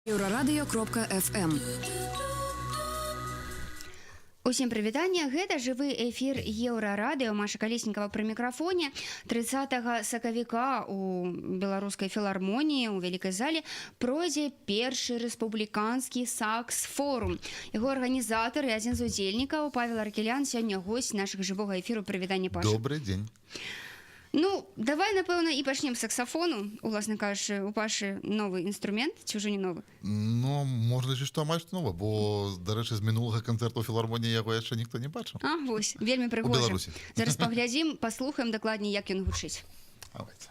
Еўрарадыё.фм. Усім прывітання, гэта жывы эфір Еўрарадыё, Маша Калеснікава пры мікрафоне. 30 сакавіка у беларускай філармоніі у вялікай зале пройдзе першы рэспубліканскі сакс-форум. Яго арганізатар і адзін з удзельнікаў Павел Аркелян сёння госць нашага жывога эфіру. Прывітанне, Паша. Добрый день. Ну, давай, напэўна, і пачнем з саксафону. Уласна кажучы, у Пашы новы інструмент, ці ўжо не новы? Ну, можна лічыць, што амаль што нова, бо, дарэчы, з мінулага канцэрту філармоніі яго яшчэ ніхто не бачыў. А, вось, вельмі прыгожа. У Беларусі. Зараз паглядзім, паслухаем дакладней, як ён гучыць. Давайте.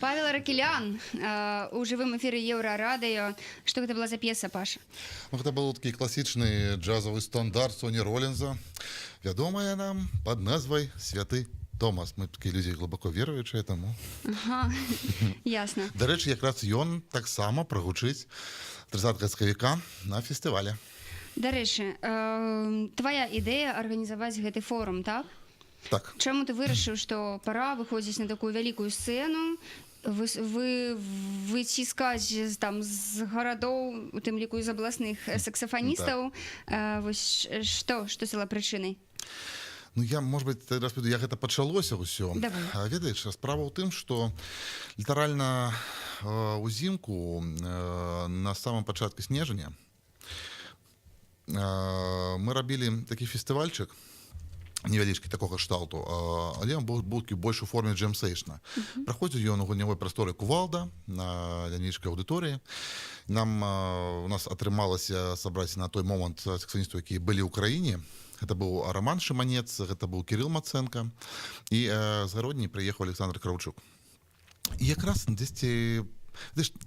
Павел Аркелян у жывым эфіры Еўрарадыё. Што гэта была за п'еса, Паша? Ну, гэта быў такі класічны джазавы стандарт Соні Роллінза, вядомая нам пад назвай «Святы Томас». Мы такія людзі глыбоко веруючыя, таму. Ага, ясна. Дарэчы, якраз ён таксама прагучыць 30 сакавіка на фестывале. Дарэчы, твая ідэя арганізаваць гэты форум, так? Так. Чаму ты вырашыў, што пара выходзіць на такую вялікую сцэну, выціскаць там з гарадоў, у тым ліку з абласных саксафаністаў? Вось што стала прычынай? Ну, я, может быть, распавяду, як гэта пачалося ўсё. Давай. Ведаеш, справа ў тым, што літаральна узімку на самым пачатку снежня мы рабілі такі фестывальчык невялічкі такога кшталту, але ён быў больш у форме джем-сейшна. Праходзіў ён у гульнявой прасторы Кувалда на невялічкай аўдыторыі. У нас атрымалася сабраць на той момант саксафаністаў, якія былі ў краіне. Гэта быў Роман Шыманец, гэта быў Кірыл Мацэнка, і з гародні прыехаў Александр Краўчук. І якраз дзесьці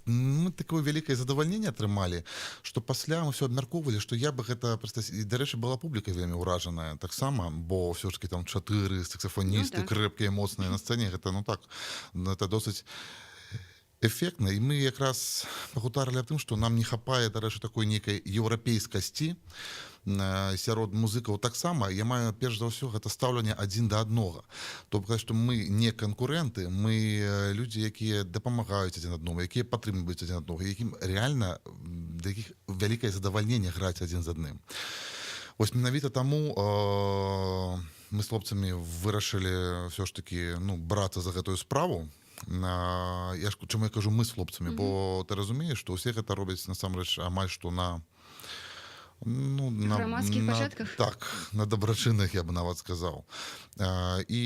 мы такое вялікае задавальненне атрымалі, што пасля мы ўсё абмяркоўвалі, што я бы гэта проста, і дарэчы, была публіка вельмі ўражаная таксама, бо ўсё ж таки там 4 саксафоністы, крэпкія, моцныя на сцэне, гэта, ну так, это досыць эфектна, і мы якраз пагутарылі аб тым, што нам не хапае, дарэчы, такой нейкай еўрапейскасці сярод музыкаў таксама. Я маю перш за ўсё гэта стаўленне адзін да аднога. Тобто, што мы не канкурэнты, мы людзі, якія дапамагаюць адзін аднаму, якія падтрымліваюць адзін аднаго, якім рэальна для якіх вялікае задавальненне граць адзін з адным. Вось менавіта таму мы з хлопцамі вырашылі ўсё ж такі брацца за гэтую справу. Чаму я кажу мы з хлопцамі, бо ты разумееш, што ўсе гэта робяць насамрэч амаль што на грамадскіх пачатках? Так, на дабрачынах, я бы нават сказаў. І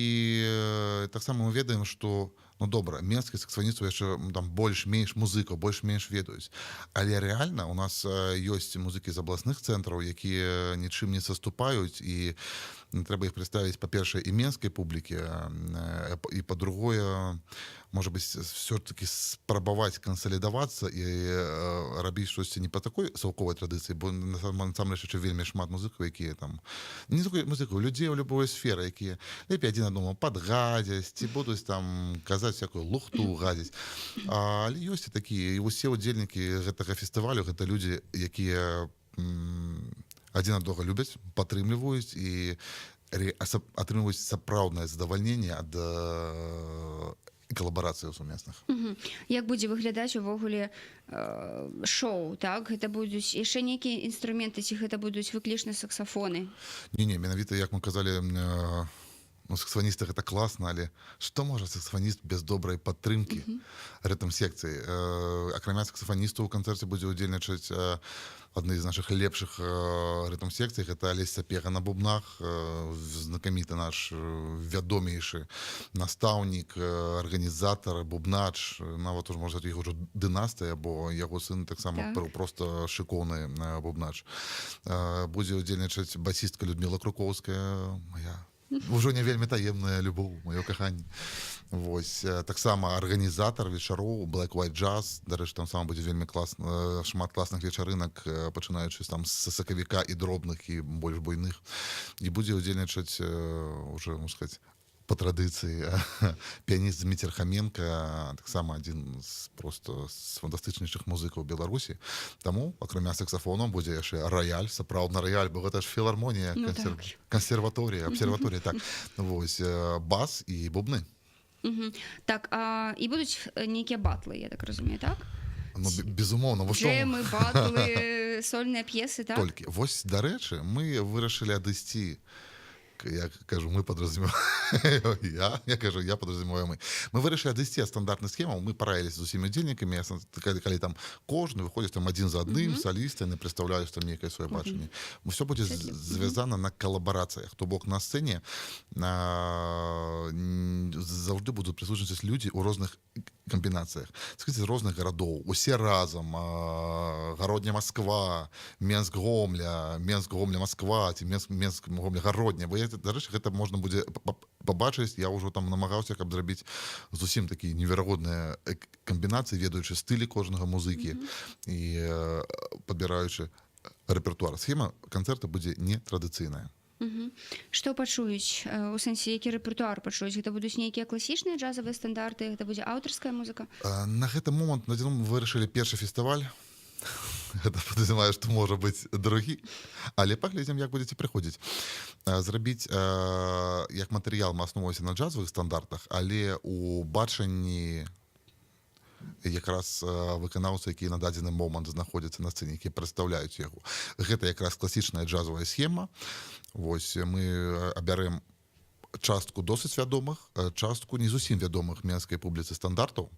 таксама мы ведаем, што добра, менскіх саксафаністаў яшчэ там больш-менш музыкаў, больш-менш ведаюць. Але рэальна у нас ёсць музыкі з абласных цэнтраў, якія нічым не саступаюць, і трэба іх прадставіць, па-першае, і менскай публікі, і па-другое, можа быць, все-таки спрабаваць кансалідавацца і рабіць штосьці не па такой саўковай традыцыі, бо насамрэч яшчэ вельмі шмат музыкаў, якія там, не толькі музыкаў, людзей у любой сферы, якія лепей адзін аднаму падгадзяць, ці будуць там казаць всякую лухту, гадзіць. Але ёсць і такія, і усе удзельнікі гэтага фестывалю, гэта людзі, якія адзін аднаго любяць, падтрымліваюць і атрымліваюць сапраўднае задавальненне ад калабарацыяў сумесных. Як будзе выглядаць увогуле шоу, так? Гэта будуць яшчэ нейкія інструменты, ці гэта будуць выключна саксафоны? Не, менавіта, як мы казалі, саксафаністы гэта класна, але што можа саксафаніст без добрай падтрымкі рытм-секцыі? Акрамя саксафаністаў у канцэрце будзе ўдзельнічаць адны з нашых лепшых рытм-секцый, гэта Алесь Сапега на бубнах, знакаміты наш вядомейшы настаўнік, арганізатар, бубнач, нават ужо можа іх ужо дынастыя, бо яго сын таксама проста шыкоўны бубнач. Будзе ўдзельнічаць басістка Людміла Крукоўская, моя ўжо не вельмі таемная любоў, маё каханне. Вось, таксама арганізатар вечароў Black White Jazz, дарэчы, там сам будзе вельмі шмат класных вечарынак, пачынаючы там з сакавіка і дробных, і больш буйных. І будзе ўдзельнічаць уже, можна сказаць, по традыцыі піяніст Зміцер Хаменка, таксама адзін з фантастычнейшых музыкаў Беларусі. Таму, акрамя саксафону, будзе яшчэ раяль, сапраўдна раяль, бо гэта ж філармонія, кансерваторія, абсерваторія, так. Вось, бас і бубны. Так, і будуць нейкія батлы, я так разумею, так? Безумоўна. Джэмы, батлы, сольныя п'есы, так? Толькі. Вось, дарэчы, мы вырашылі адысці, я кажу, мы подразумеваем, я подразумеваю мы. Мы вырашили адысці ад стандартных схемаў, мы параіліся з усімі удзельнікамі, калі там кожны выходзіць там адзін за адным, салісты, яны прадстаўляюць там нейкае сваё бачанне. Усё будзе звязана на калабарацыях, то бок на сцэне заўжды будуць прысутнічаць людзі ў розных камбінацыях, з розных гарадоў, усе разам, Гародня Масква, Менск Гомля, Менск Гомля Масква, ці Менск Гомля Гародня, бо дарэчы, гэта можна будзе пабачыць. Я ўжо там намагаўся, каб зрабіць зусім такія неверагодныя камбінацыі, ведаючы стылі кожнага музыкі і падбіраючы рэпертуар. Схема канцэрта будзе нетрадыцыйная. Што пачуюць? У сэнсе, які рэпертуар пачуюць? Гэта будуць нейкія класічныя джазавыя стандарты? Гэта будзе аўтарская музыка? На гэты момант мы вырашылі першы фестываль. Гэта падразумевае, што можа быць другі, але паглядзім, як будзеце прыходзіць. Зрабіць як матэрыял мы асновваемся на джазавых стандартах, але у бачанні якраз выканаўцы, якія на дадзены момант знаходзяцца на сцэне, якія прадстаўляюць яго. Гэта якраз класічная джазавая схема. Вось мы абярем частку досыць вядомых, частку не зусім вядомых менскай публіцы стандартаў.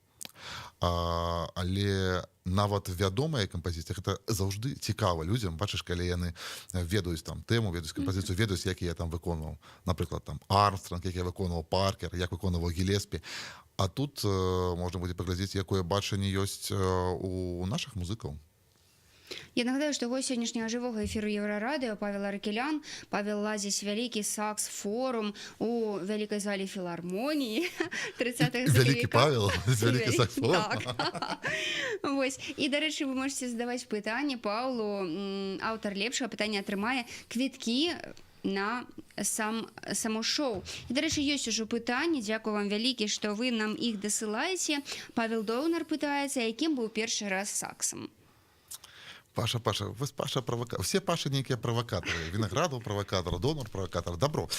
Але нават вядомыя кампазіцыі, гэта заўжды цікава людзям. Бачыш, калі яны ведаюць там тэму, ведаюць кампазіцыю, ведаюць, як я там выконваў, напрыклад, там Армстронг, як я выконваў Паркер, як выконваў Гілеспі. А тут можна будзе паглядзець, якое бачанне ёсць у нашых музыкаў. Я нагадаю, што гость сённяшняга жывога эфіру Еўрарадыё Павел Аракелян. Павел ладзіць вялікі сакс-форум у вялікай зале філармоніі 30-х Вялікі Павел з вялікі сакс-форум. Вось. І, дарэчы, вы можете задаваць пытанне Паўлу. Аўтар лепшага пытання атрымае квіткі на само шоу. І, до речі, ёсць ужо пытанні, дзякую вам вялікі, што вы нам іх дасылаеце. Павел Доўнар пытаецца, якім быў першы раз саксам. Паша, вы Паша провокатор. Все Паши некие провокаторы. Виноградов провокатор, Донор провокатор. Добро.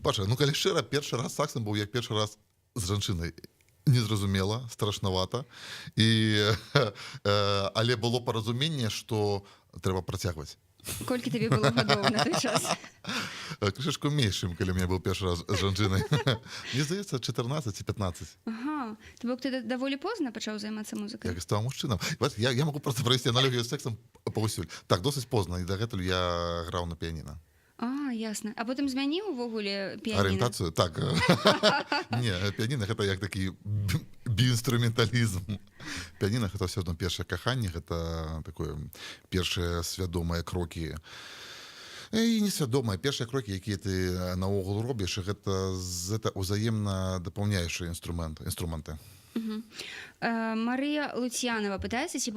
Паша, ну, калі шчыра, першы раз саксам быў як першы раз з жанчынай. Незразумела, страшнавата. Але было паразуменне, што трэба працягваць. Колькі табе было гадоў на той час? Крышачку меншым, калі у меня быў першы раз з жанчынай. Мне здаецца, 14 ці 15. Ага. То бок ты даволі позна пачаў займацца музыкай? Я стаў мужчынам. Я могу просто правесці аналогію з сексам паўсюль. Так, досыць позна, і дагэтуль я граў на піяніна. Ясна. А потым змяніў увогуле піяніна? Арыентацыю? Так. Не, піяніна гэта як такі біінструменталізм. Піяніна гэта ўсё адно першае каханне, гэта такое першыя свядомыя крокі. І несвядомыя першыя крокі, якія ты наогул робіш, гэта ўзаемна дапаўняючыя інструменты. Марыя Луцьянова пытаецца, ці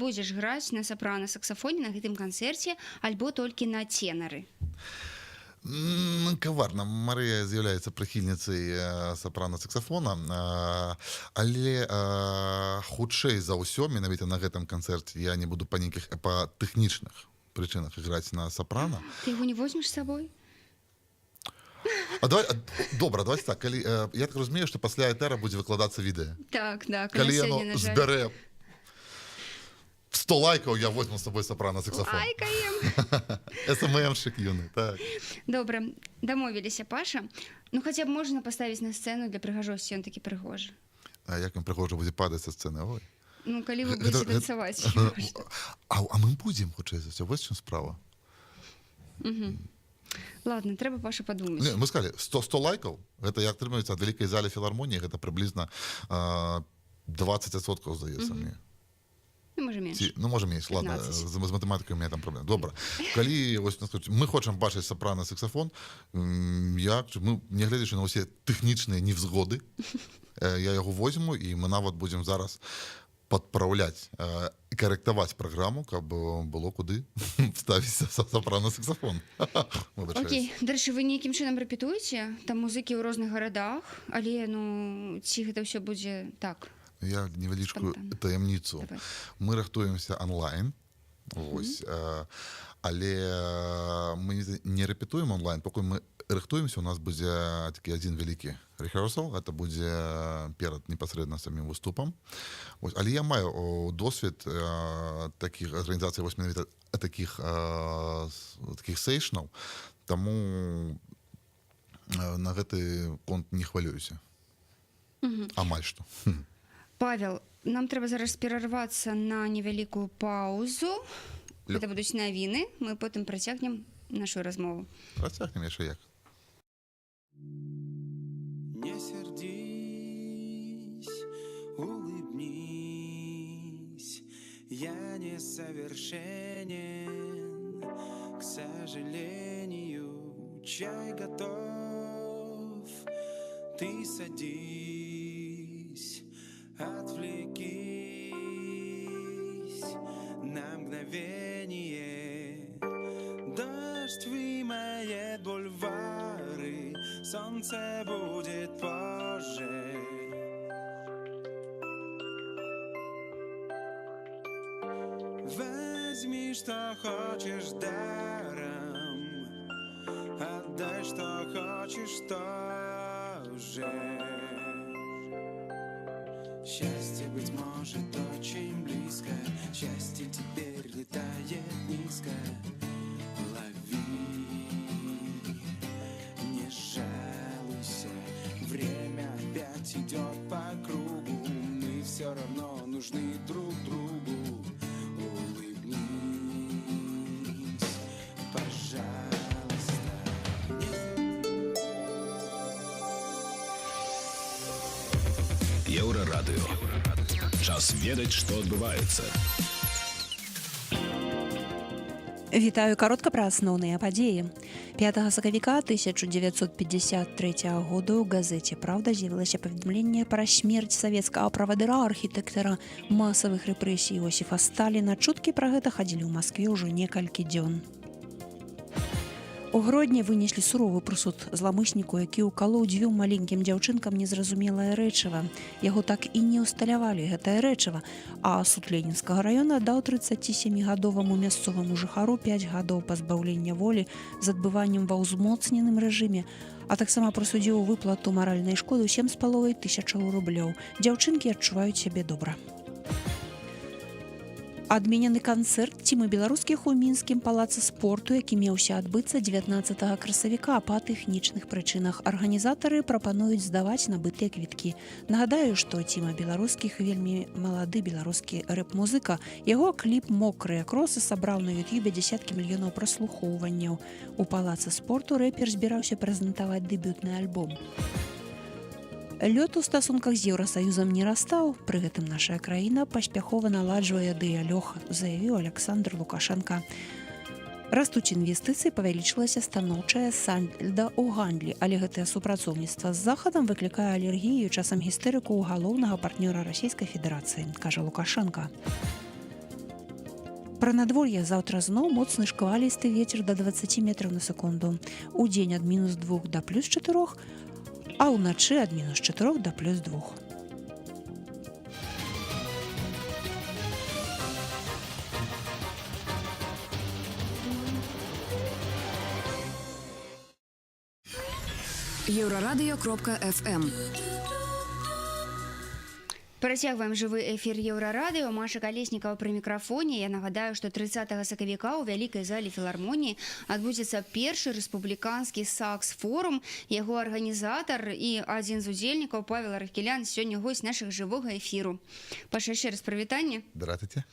будзеш граць на сапрана-саксафоне на гэтым канцэрце, альбо толькі на тенары? Каварна. Марыя з'яўляецца прыхільніцай сапрана-саксафона, але хутчэй за ўсё, менавіта на гэтым канцэрце, я не буду па тэхнічных прычынах іграць на сапрана. Ты яго не возьмеш з сабой? Добра, давайте так. Я так разумею, што пасля этера будзе выкладацца відэа. Так. Калі яно збярэ 100 лайкаў, я возьму з сабой сапрана-саксафон. Лайкаем! СММ-шык юны, так. Добра, дамовіліся, Паша. Ну, хаця б можна паставіць на сцэну для прыгажосці, ён такі прыгожы. А як ён прыгожа будзе падаць са сцэны? Ой. Ну, калі вы будзеце танцаваць. А мы будзем, хутчэй за ўсё, вось чым справа. Ладно, трэба, Паша, падумаць. Мы сказалі, 100 лайкаў, гэта як атрымаецца ад вялікай залі філармоніі, гэта прыблізна 20%, здаецца мне. Ну, можа менш. Ну, можа менш, ладно, з матэматыкай у меня там праблема. Добра. Калі мы хочам бачыць сапрана-саксафон, нягледзячы на ўсе тэхнічныя невзгоды, я яго возьму, і мы нават будзем зараз падпраўляць і карэктаваць праграму, каб было куды ставіць сапрана-саксафон. Окей. Дарэчы, вы нейкім чынам рэпетуеце? Там музыкі ў розных гарадах, але, ну, ці гэта ўсё будзе так? Я невялічкую таямніцу. Мы рыхтуемся онлайн, але мы не рэпетуем онлайн, пакуль мы рыхтуемся, у нас будзе такі адзін вялікі рэхерсал, гэта будзе перад непасрэдна самім выступам. Але я маю досвед такіх арганізацый, вось менавіта такіх сейшнаў, таму на гэты конт не хвалююся. Амаль што. Павел, нам трэба зараз перарвацца на невялікую паузу. Гэта будуць навіны. Мы потым працягнем нашу размову. Працягнем яшчэ як. Не сердись, улыбнись, я несовершенен, к сожалению, чай готов, ты садись, отвлекись на мгновение, дождь вымоет бульвары, солнце будет позже. Возьми, что хочешь даром, отдай, что хочешь тоже. Счастье, быть может, очень близко, счастье теперь летает низко. Лови, не жалуйся, время опять идет по кругу, мы все равно нужны друг другу. Улыбнись, пожалуйста. Еўрарадыё. Час ведаць, што адбываецца. Вітаю, каротка пра асноўныя падзеі. 5 сакавіка 1953 года ў газеце «Правда» з'явілася паведамленне пра смерць савецкага правадыра, архітэктара масавых рэпрэсій Іосіфа Сталіна. Чуткі пра гэта хадзілі ў Маскве ўжо некалькі дзён. У Гродні вынеслі суровы прысуд зламысніку, які ўкалоў 2 маленькім дзяўчынкам незразумелае рэчыва. Яго так і не ўсталявалі, гэтае рэчыва, а суд Ленінскага раёна даў 37гадоваму мясцоваму жыхару 5 гадоў пазбаўлення волі з адбываннем ва ўзмоцненым рэжыме, а таксама прысудзіў выплату маральнай шкоды 7,5 тысячаў рублёў. Дзяўчынкі адчуваюць сябе добра. Адменены канцэрт цімы беларускіх у мінскім палацы спорту, які меўся адбыцца 19 красавіка па тэхнічных прычынах. Арганізатары прапануюць здаваць набытыя квіткі. Нагадаю, што ціма беларускіх вельмі малады беларускі рэп-музыка. Яго кліп «Мокрыя кросы» сабраў на ютубе дзесяткі мільёнаў праслухоўванняў. У палацы спорту рэпер збіраўся прэзентаваць дэбютны альбом. Лёд у стасунках з Еўрасаюзам не растаў, пры гэтым наша краіна паспяхова наладжвае дыялог, заявіў Александр Лукашенко. Растуць інвестыцыі, павялічылася станоўчая сальда ў гандлі, але гэтае супрацоўніцтва з Захадам выклікае алергію, часам гістэрыку ў галоўнага партнёра Расійскай Федэрацыі, кажа Лукашенко. Пра надвор'е заўтра зноў моцны шквалісты вецер да 20 метраў на секунду. Удзень ад -2 да +4, а ўначы ад -4 да +2. Еўрарадыё.фм. Працягваем жывы эфір Еўрарадыё. Маша Калеснікава пры мікрафоне. Я нагадаю, што 30 сакавіка ў вялікай залі філармоніі адбудзецца першы рэспубліканскі сакс-форум. Яго арганізатар і адзін з удзельнікаў Павел Арахкелян сёння госць нашага жывога эфіру. Паша, яшчэ раз прывітанне. Здравствуйте.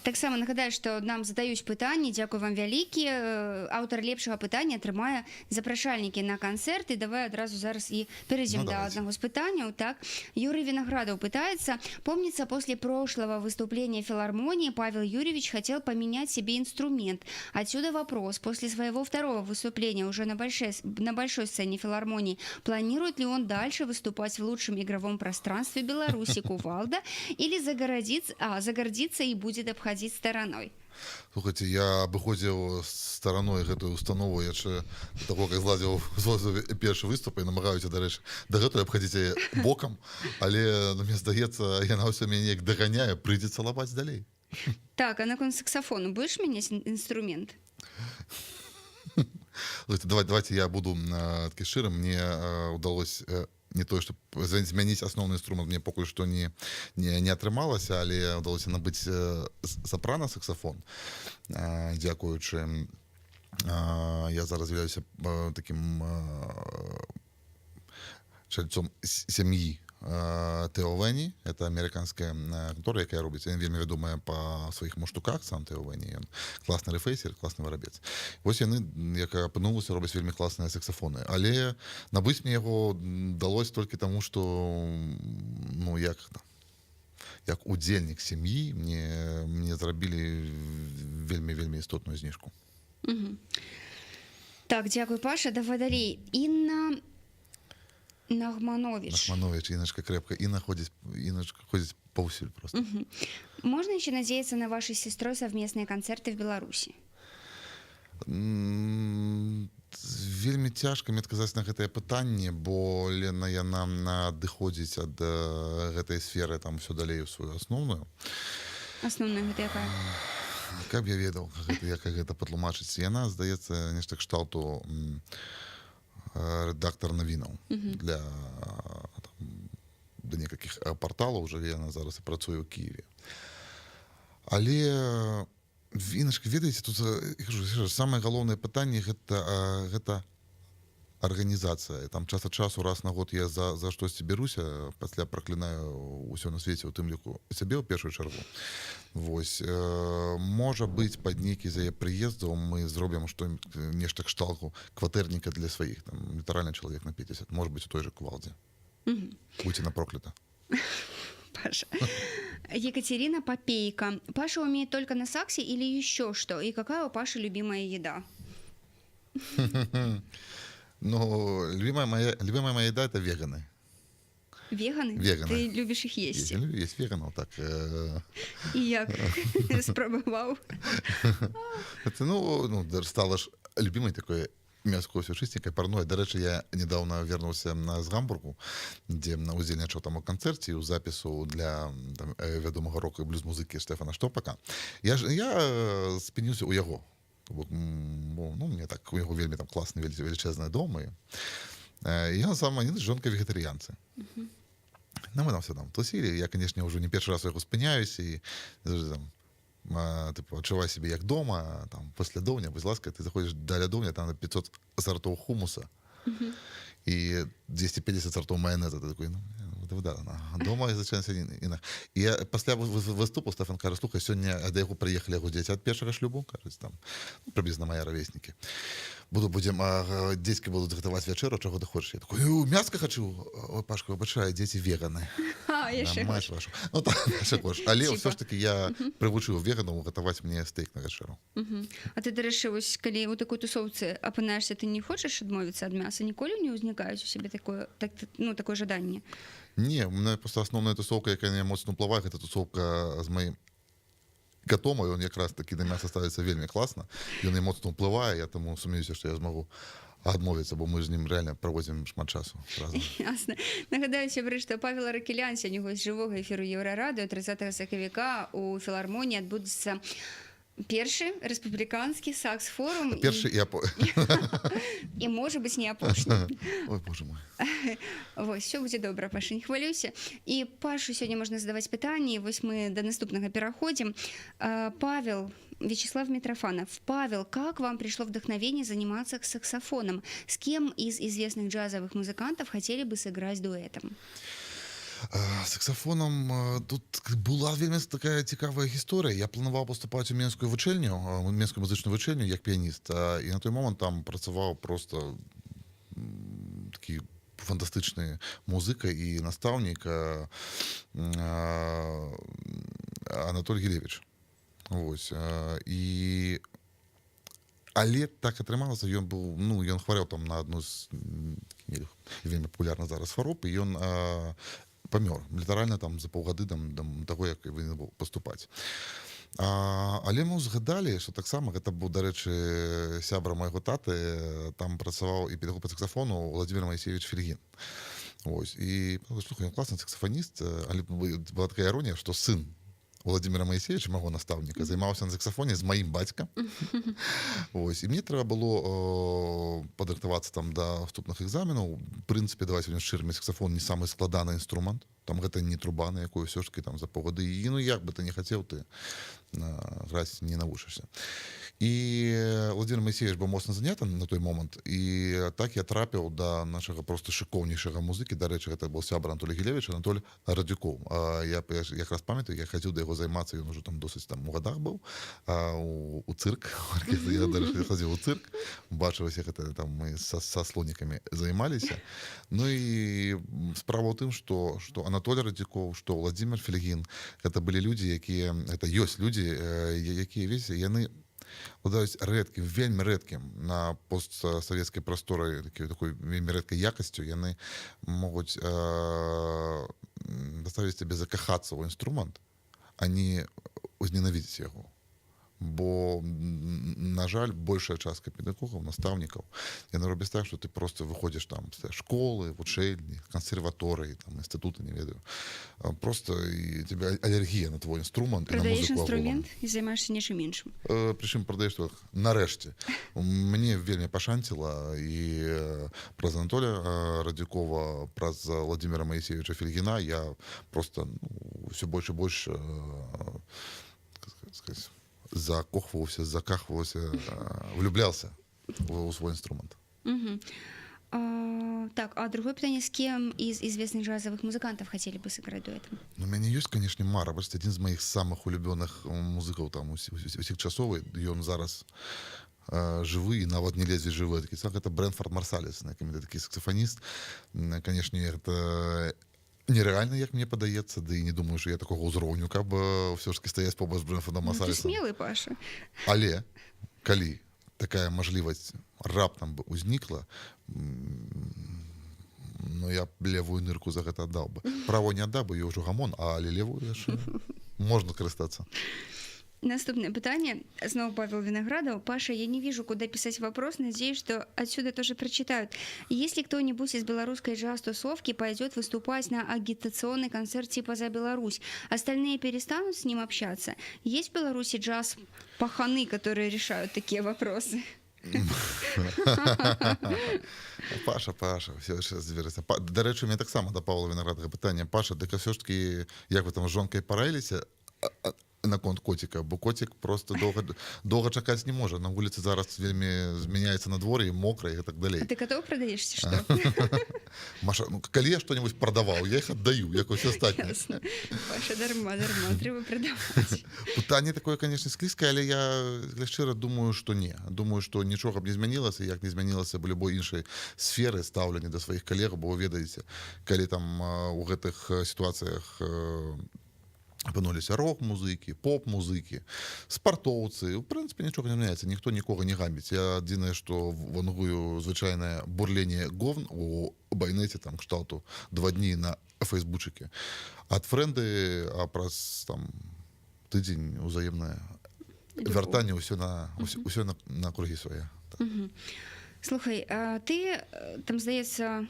Таксама нагадаю, што нам задаюць пытанні. Дзякуй вам вялікі. Аўтар лепшага пытання атрымае запрашальнікі на канцэрт. І давай адразу зараз і перейдем до одного з пытанняў. Так, Юрий Виноградов пытается. Помнится, после прошлого выступления филармонии Павел Юрьевич хотел поменять себе инструмент. Отсюда вопрос. После своего второго выступления уже на большой сцене филармонии планирует ли он дальше выступать в лучшем игровом пространстве Беларуси Кувалда или загордится и будет обходить стороной? Слухайте, я абыходзіў стараной гэтую установу яшчэ до того, как зладзіў першы выступ і намагаюся, дарэчы, дагэтуль абхадзіць бокам, але мне здаецца, яна ўсё мяне як даганяе, прыйдзецца лапаць далей. Так, а наконт саксофону будешь менять инструмент? Давайте я буду такі шчырым. Мне удалось не то, что змяніць асноўны інструмент мне пакуль што не атрымалася, але ўдалося набыць сапрана-саксафон. Дзякуючы, я зараз з'яўляюся такім чальцом сям'і Тео Вені. Это американская контора, якая робіць. Ён вельмі вядомая па сваіх муштуках, сам Тео Вені. Ён класны рэфейсер, класны варабец. Вось яны, як апынулася, робяць вельмі класныя саксафоны. Але набыць мне яго далось толькі таму, што як удзельнік сям'і мне зрабілі вельмі істотную зніжку. Так, дзякуй, Паша. Давай далей. Інна Нахманович, Инночка крепко. Инночка ходит повсюду просто. Можно еще надеяться на вашей сестрой совместные концерты в Беларуси? Вельмі цяжка мне адказаць на гэтае пытанне, бо Лена яна адыходзіць ад гэтай сферы там усё далей у сваю асноўную. Асноўная гэта якая? Каб я ведаў, як гэта патлумачыць. Яна, здаецца, нешта кшталту редактор новинаў для некалькіх порталаў. Уже яна зараз і працуе ў Киеве. Але Інночка, ведаеце, тут самае галоўнае пытанне гэта арганізацыя. Там час ад часу, раз на год я за штосьці беруся, пасля праклінаю ўсё на свеце, у тым ліку сябе ў першую чаргу. Вось, можа быць, пад нейкі з яе прыездаў мы зробім нешта кшталту кватэрніка для сваіх, там літаральна чалавек на 50, можа быць, у той же Кувалдзе. Будьте на проклята. Паша. Екатерина Попейка. Паша умеет только на саксе или еще что? И какая у Паши любимая еда? Ну, любимая моя еда — это веганы. Веганы? Веганы. Ты любишь их есть? Я люблю есть веганов, так. И як? Спробовал? Это, стало ж любимой такой мяско ўсё чыстенькае, парное. Дарэчы, я недавно вернуўся з Гамбургу, дзе удзельнічаў там у канцэрце ў запісу для там, вядомага рока і блюз-музыкі Штефана Штопака. Я спыніўся ў яго. Мне так, у яго вельмі там класны велічэзныя домы. І ён сам адзін з жонкай вегетарыянцы. Мы там все там тусілі. Я, канешне, ўжо не першы раз у яго спыняюсь і там адчувай себе як дома, там, паслядоўня, будь ласка, ты заходзіш да лядоўня, там на 500 сартоў хумуса і 250 сартоў маянеза. Ты такой, дома я зачынаюся інакш. І пасля выступу Стэфан кажа, слухай, сёння да яго прыехалі яго дзеці ад першага шлюбу, кажуць, там, прыблізна мае равеснікі. Дзецькі будуць гатаваць вячэру, чаго ты хочаш? Я такой, мяска хачу. Ой, Пашка, выбачай, дзеці веганы. Маеш вашу. Але ўсё ж таки я прывучыў веганаў гатаваць мне стейк на вячэру. А ты, дарэчы, вось калі ў такой тусоўцы апынаешся, ты не хочаш адмовіцца ад мяса? Ніколі не ўзнікаюць у сябе такое жаданне? Не, у меня просто основная тусовка, якая мне моцна ўплывае, гэта тусовка з маім катом, і ён якраз такі на мяса ставіцца вельмі класна. Ён і моцна ўплывае, я таму сумнеюся, што я змагу адмовіцца, бо мы з ім рэальна праводзім шмат часу разам. Ясна. Нагадаю сябры, што Павел Аракелян сёння госць жывога эфіру Еўрарадыё. 30 сакавіка у філармоніі адбудзецца першы рэспубліканскі сакс-форум. Першы і можа быць не апошні. Ой, боже мой. Вось, все будзе добра, Паша, не хвалюйся. І Пашу сёння можна задаваць пытанні. Вось мы да наступнага пераходзім. Павел, Вячеслав Митрофанов. Павел, как вам пришло вдохновение заниматься саксофоном? С кем из известных джазовых музыкантов хотели бы сыграть дуэтом? Саксофоном тут була вельмі така цікавая гісторыя. Я плануваў паступаць у менскую музычную вучэльню як піяніст. І на той момант там працаваў просто такі фантастычны музыка і настаўнік Анатоль Гілевіч. Але так атрымалася, ён хварэў там на адну з вельмі папулярна зараз хвароб, і ён памёр літаральна там за паўгады да таго, як павінен быў паступаць. Але мы згадалі, што таксама гэта быў, дарэчы, сябра майго таты, там працаваў і педагог па саксафону Владимир Моисеевич Фельгін. І слухай, ён класны саксафаніст, але была такая іронія, што сын Владимира Моисеевича, маго настаўніка, займаўся на саксафоне з маім бацькам. І мне трэба было падрыхтавацца там да вступных экзаменаў. В прынцыпе, давайте будзем шчырымі, саксафон не самы складаны інструмент. Там гэта не труба, на якую ўсё ж таки там за паўгады. І як бы ты не хацеў, ты граць не навучышся. І Владимир Моисеевич быў моцна заняты на той момант. І так я трапіў да нашага просто шыкоўнейшага музыкі. Дарэчы, гэта быў сябра Анатоль Гілевіч, Анатоль Радзюкоў. Я якраз памятаю, я хацеў да яго займацца, ён ужо там досыць там у гадах быў, у цырк. Я, дарэчы, хадзіў у цырк, бачыў, як гэта там мы са слонікамі займаліся. І справа ў тым, што Анатоль Радзюкоў, што Владимир Фельгін, гэта былі людзі, якія, гэта ёсць людзі, якія, ведзеце, яны владаюць рэдкім, вельмі рэдкім на постсавецкай прасторы такой вельмі рэдкай якасцю. Яны могуць заставіць цябе закахацца ў інструмент, а не узненавідзець яго. Бо, на жаль, большая частка педагогаў, настаўнікаў, яны робяць так, што ты просто выходзіш там з школы, вучэльні, кансерваторыі, там, інстытуты, не ведаю. Просто і тебе алергія на твой інструмент і на музыку. Прадаеш інструмент і займаешся нечым іншым. Прычым прадаеш так, нарэшце. Мне вельмі пашанціла, і праз Анатоля Радзюкова, праз Владимира Моисеевича Фельгіна я просто ўсё больш і больш, сказаць, закахваўся, влюблялся в свой инструмент. Так, а другое питание, с кем из известных джазовых музыкантов хотели бы сыграть дуэтом? У меня есть, конечно, Мара, просто один из моих самых улюбленных музыкаў там усіх часоў, і ён зараз жывы і нават не ледзьве жывы. Это Брэнфорд Марсаліс, такі саксофоніст. Конечно, это нереально, як мне падаецца, ды і не думаю, што я такога ўзроўню, каб ўсё ж таки стаяць побач з Брэнфордом Марсалісам. Ты смелы, Паша. Але, калі такая мажлівасць раптам бы ўзнікла, я левую нырку за гэта аддаў бы. Правой не аддаў бы, я ўжо гамон, але левую яшчэ можна карыстацца. Наступное питание. Снова Павел Виноградов. Паша, я не вижу, куда писать вопрос. Надеюсь, что отсюда тоже прочитают. Если кто-нибудь из белорусской джаз-тусовки пойдет выступать на агитационный концерт типа «За Беларусь», остальные перестанут с ним общаться? Есть в Беларуси джаз-паханы, которые решают такие вопросы? Паша, все ще збереться. До речі, у мене так само до Павла Виноградова питання. Паша, так все ж таки, як ви там з жонкою параїлися на конт котика? Бо котик просто довго чекати не може. На вулиці зараз вельми зміняється надвор'я, мокро і так далі. А ты котов продаешь, что? Маша, ну, коли я что-нибудь продавав, я їх віддаю, як усі остальні. Ясно. Паша, дарма, треба продавати. Питання таке, звісно, склизьке, але я щиро думаю, що ні. Думаю, що нічого б не змінилося, як не змінилося б любої іншої сфери ставлення до своїх колег, бо ви ведаєте, коли там у гэтых ситуаціях опинулися рок-музики, поп-музики, спартовці. В принципі, нічого не міняється, ніхто нікого не гамбить. Я єдине, що вангую звичайне бурлення говн у байнеті, там, кшталту 2 дні на фейсбучике. От френди, а праз там тиждень узаємне вертання усе на круги своє. Слухай, а ти, там, здається,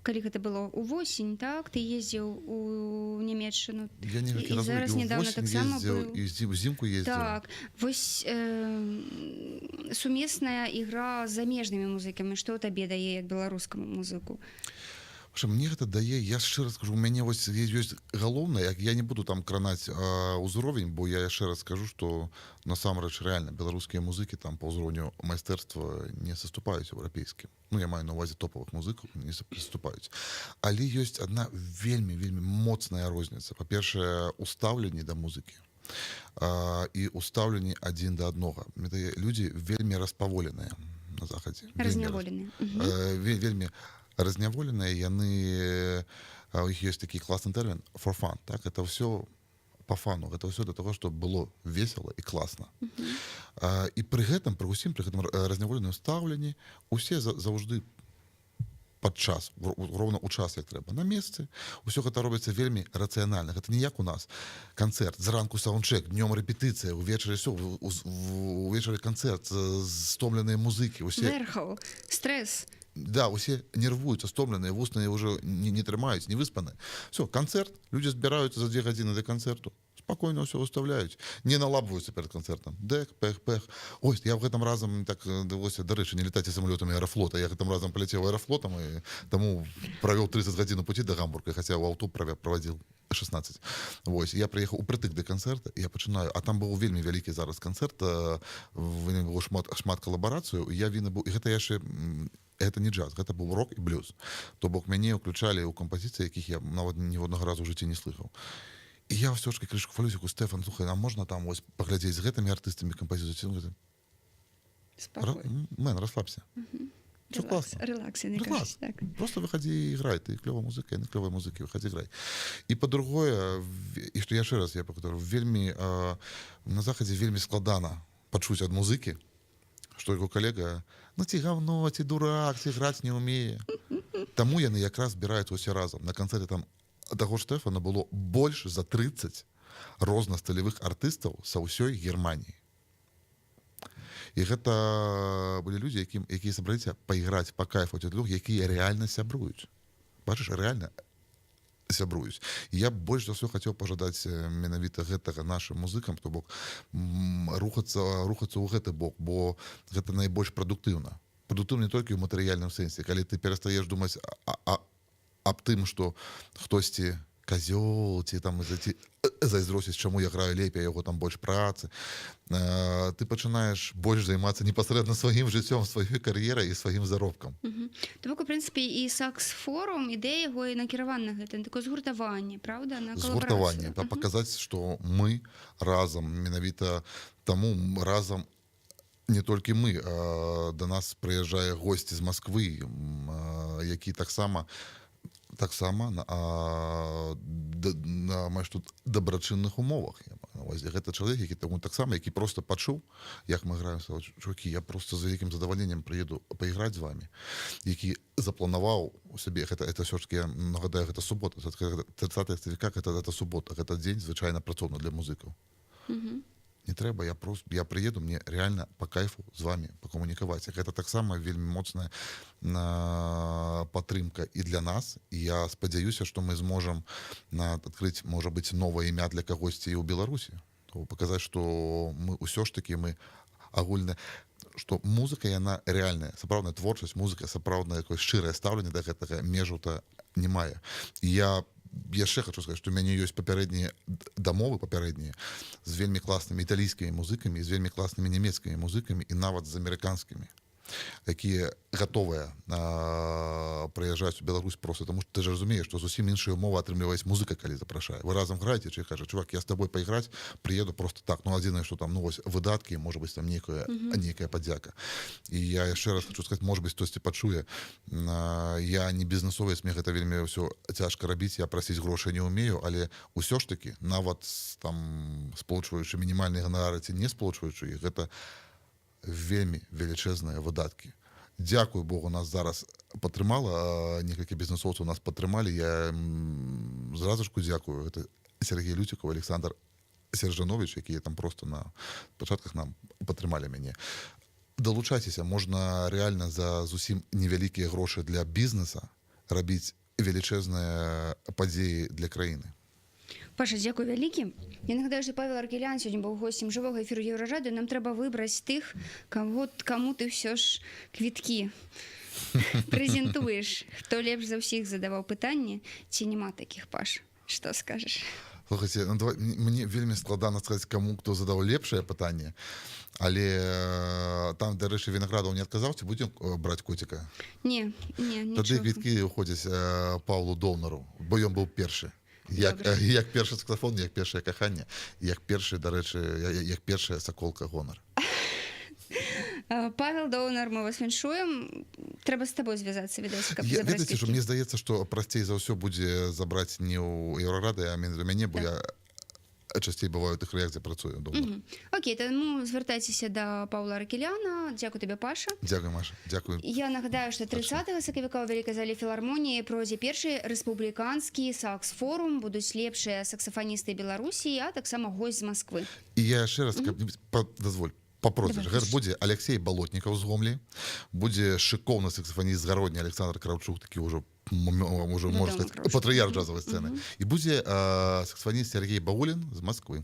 коли гэта было увосень, так, ты ездзіў у Нямецчыну. Я некалькі разоў зараз і недавно ўвосень таксама ездзіў, быў. і ўзімку ездзіў. Так, вось сумесная ігра з замежнымі музыкамі, што табе дае як беларускаму музыку? Мне гэта дае, я шчыра скажу, у мяне вось ёсць галоўнае, я не буду там кранаць ўзровень, бо я яшчэ раз скажу, што насамрэч рэальна беларускія музыкі там па ўзроўню майстэрства не саступаюць еўрапейскім. Ну, я маю на ўвазе топавых музыкаў, не саступаюць. Але ёсць адна вельмі моцная розніца. Па-першае, у стаўленні да музыкі і ў стаўленні адзін да аднога. Людзі вельмі распаволеныя на захадзе. Разняволеныя. Вельмі разняволеныя, яны, у іх ёсць такі класны тэрмін for fun, так, это ўсё по фану, гэта ўсё для того, чтобы было весела і класна. І пры гэтым разняволеным стаўленні усе заўжды падчас, роўна ў час, як трэба, на месцы. Усё гэта робіцца вельмі рацыянальна. Гэта не як у нас. Канцэрт, зранку саундчэк, днём рэпетыцыя, увечары ўсё, увечары канцэрт, стомленыя музыкі. Верхаў, стрэс. Да, усе нервуюцца, стомленыя, вусны ўжо не трымаюць, не выспаны. Все, канцэрт, людзі збіраюцца за 2 гадзіны да канцэрту. Спакойна ўсё выставляюць. Не налабваюцца перад канцэртам. Дэк, пэх. Ось, я в гэтым разам так давялося, дарэчы, не летаць самалётамі аэрафлота. Я гэтым разам паляцеў аэрафлотам і таму правёў 30 гадзін у пуці да Гамбурга, хаця ў аўто правадзіў 16. Вось, я прыехаў упрытык да канцэрта, і я пачынаю, а там быў вельмі вялікі зараз канцэрт, было шмат калабарацыю, я вінны быў, і гэта яшчэ это не джаз, гэта быў рок і блюз. То бок мяне ўключалі ў кампазіцыі, якіх я нават ні одного разу ў жыцці не слыхаў. І я ўсё ж крышку хвалююсь, Стэфан, слухай, а можна там вось паглядзець з гэтымі артыстамі кампазіцыю? Мэн, расслабся. Все классно. Релакс, мне кажется, так. Просто выходи и играй. Ты клёвая музыка, я на клёвой музыке, выходи, играй. И по-другое, і што яшчэ раз я пакутару, вельмі на захадзе вельмі складана пачуць ад музыкі, што яго калега, ну ці гавно, ці дурак, ці граць не ўмее. Таму яны якраз збіраюцца ўсе разам. На канцэрце там таго Стэфана было больш за 30 рознастылевых артыстаў са ўсёй Германіі. І гэта былі людзі, якія сабраліся пайграць па кайфу ад двух, якія рэальна сябруюць. Бачыш, рэальна сябруюць. І я больш за ўсё хацеў пажадаць менавіта гэтага нашым музыкам, то бок рухацца ў гэты бок, бо гэта найбольш прадуктыўна. Прадуктыўна не толькі ў матэрыяльным сэнсе, калі ты перастаеш думаць аб тым, што хтосьці казёл, ці там зайздросіць, чаму я граю лепей, яго там больш працы. Ты пачынаеш больш займацца непасрэдна сваім жыццём, сваёй кар'ерай і сваім заробкам. То бок, у прынцыпе, і сакс-форум, ідэя яго і накіравана на гэта, такое згуртаванне, правда, на калабарацыю. Згуртаванне, паказаць, што мы разам, менавіта таму разам не толькі мы, да нас прыязджае госці з Масквы, які таксама на тут дабрачынных умовах. Гэта чалавек, які таму таксама, які просто пачуў, як мы граем, чувакі, я просто з вялікім задавальненнем прыеду пайграць з вамі, які запланаваў у сабе, гэта ўсё ж таки, я нагадаю, гэта субота, 30 сакавіка, гэта субота, гэта дзень звычайна працоўны для музыкаў. не трэба, я прыеду, мне реально по кайфу з вами пакамунікаваць. Гэта таксама вельмі моцная падтрымка і для нас, і я спадзяюся, што мы зможам адкрыць, можа быць, новае імя для кагосьці і ў Беларусі, паказаць, што мы ўсё ж такі мы агульна, што музыка яна рэальная, сапраўдная творчасць, музыка сапраўднае такое шчырае стаўленне да гэтага межу-то не мае. І я яшчэ хочу сказаць, што ў мяне ёсць папярэднія дамовы папярэднія з вельмі класнымі італійскімі музыкамі, з вельмі класнымі нямецкімі музыкамі і нават з амерыканскімі, якія гатовыя прыязджаць у Беларусь просто, тому што ты ж разумееш, што зусім іншыя умовы атрымліваюць музыка, калі запрашае. Вы разам граеце, чи кажа, чувак, я з табой пайграць, прыеду просто так. Ну, адзінае, што там, ну, вось, выдаткі, можа быць, там нейкая падзяка. І я яшчэ раз хочу сказаць, можа быць, хтосьці пачуе, я не бізнесовец, мне гэта вельмі ўсё цяжка рабіць, я прасіць грошай не ўмею, але ўсё ж такі, нават там сполучваючы мінімальныя ганарары ці не сполучваючы іх, гэта вельмі велічэзныя выдаткі. Дзякуй Богу, нас зараз падтрымала, некалькі бізнесоўцаў нас падтрымалі, я зразушку дзякую. Гэта Сергей Лютиков, Александр Сержанович, якія там просто на пачатках нам падтрымалі мяне. Далучайцеся, можна рэальна за зусім невялікія грошы для бізнеса рабіць велічэзныя падзеі для краіны. Паша, дзякуй вялікі. Я нагадаю, што Павел Аркелян сёння быў госцем жывога эфіру Еўрарадыё. Нам трэба выбраць тых, каму ты ўсё ж квіткі прэзентуеш. Хто лепш за ўсіх задаваў пытанні, ці няма такіх, Паш? Што скажаш? Слухайце, мне вельмі складана сказаць, каму хто задаў лепшае пытанне, але там, дарэчы, Вінаградаў не адказаў, ці будзем браць коціка? Не, нічога. Тады квіткі ўходзяць Паўлу Долнару, бо ён быў першы. Як першы саксафон, як першае каханне, як першы, дарэчы, як першая саколка гонар. Павел Долнар, мы вас віншуем. Трэба з табой звязацца, відаць, каб забраць Ведаеце, што мне здаецца, што прасцей за ўсё будзе забраць не ў Еўрарады, а менавіта мяне, бо я часцей бываю у тых раях, дзе працую дома. Окей, таму звяртайцеся да Паўла Аркеляна. Дзякуй табе, Паша. Дзякуй, Маша. Дзякуй. Я нагадаю, што 30 сакавіка ў вялікай зале філармоніі пройдзе першы рэспубліканскі сакс-форум. Будуць лепшыя саксафаністы Беларусі, а таксама госць з Масквы. І я яшчэ раз, дазволь, папросіш. Гэта будзе Алексей Балотнікаў з Гомлі, будзе шыкоўны саксафаніст з Гародні Александр Кравчук, такі ўжо можна сказаць, патрыярх джазавай сцэны. І будзе саксафаніст Сергей Баулін з Масквы.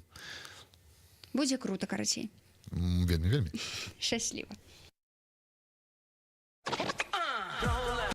Будзе крута, карацей. Вельмі. Шчасліва.